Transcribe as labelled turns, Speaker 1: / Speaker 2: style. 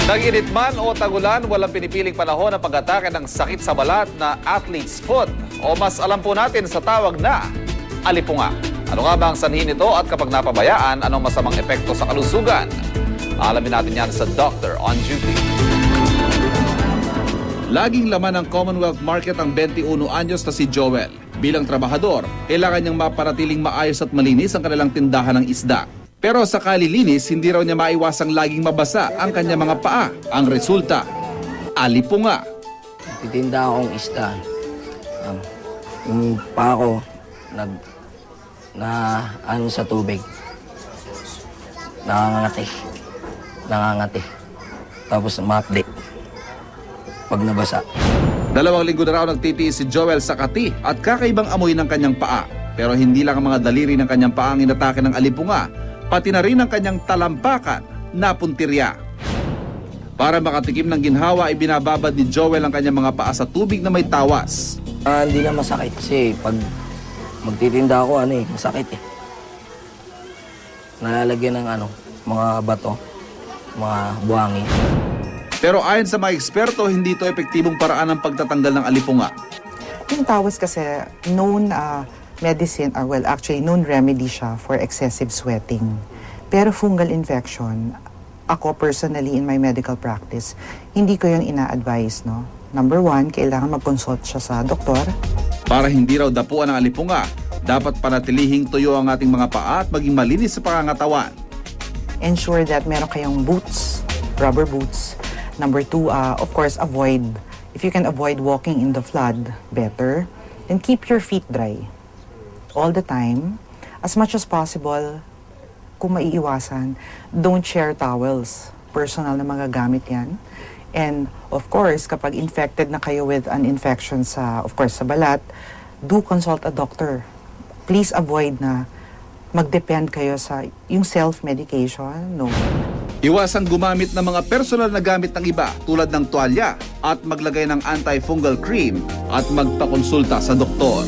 Speaker 1: Nag-init man o tagulan, walang pinipiling panahon ang pag-atake ng sakit sa balat na athlete's foot o mas alam po natin sa tawag na alipunga. Ano nga ba ang sanhi nito at kapag napabayaan, anong masamang epekto sa kalusugan? Alamin natin yan sa Doctor on Duty. Laging laman ng Commonwealth Market ang 21 anyos na si Joel. Bilang trabahador, kailangan niyang mapanatiling maayos at malinis ang kanilang tindahan ng isda. Pero sa kalilinis, hindi raw niya maiwasang laging mabasa ang kanyang mga paa. Ang resulta, alipunga.
Speaker 2: Titinda akong isda. Yung paa ko, sa tubig. Nangangati. Tapos ma-update. Pag nabasa.
Speaker 1: 2 linggo na raw nagtitiis si Joel sa kati at kakaibang amoy ng kanyang paa. Pero hindi lang ang mga daliri ng kanyang paa ang inatake ng alipunga, pati na rin ang kanyang talampakan na puntirya. Para makatikim ng ginhawa, ibinababad ni Joel ang kanyang mga paa sa tubig na may tawas.
Speaker 2: Hindi na masakit kasi pag magtitinda ako, masakit eh. Nalalagyan ng mga bato, mga buhangin.
Speaker 1: Pero ayon sa mga eksperto, hindi ito epektibong paraan ng pagtatanggal ng alipunga.
Speaker 3: Yung tawas kasi known medicine, or well, actually known remedy siya for excessive sweating. Pero fungal infection, ako personally in my medical practice, hindi ko yung ina-advise, no? Number 1, kailangan mag-consult siya sa doktor.
Speaker 1: Para hindi raw dapuan ng alipunga, dapat panatilihing tuyo ang ating mga paa at maging malinis sa pangangatawan.
Speaker 3: Ensure that meron kayong boots, rubber boots. Number 2, of course, if you can avoid walking in the flood, better. Then keep your feet dry all the time. As much as possible, kung maiiwasan, don't share towels. Personal na magagamit yan. And of course, kapag infected na kayo with an infection sa balat, do consult a doctor. Please avoid na mag-depend kayo sa yung self-medication. No.
Speaker 1: Iwasang gumamit ng mga personal na gamit ng iba tulad ng tuwalya at maglagay ng antifungal cream at magpakonsulta sa doktor.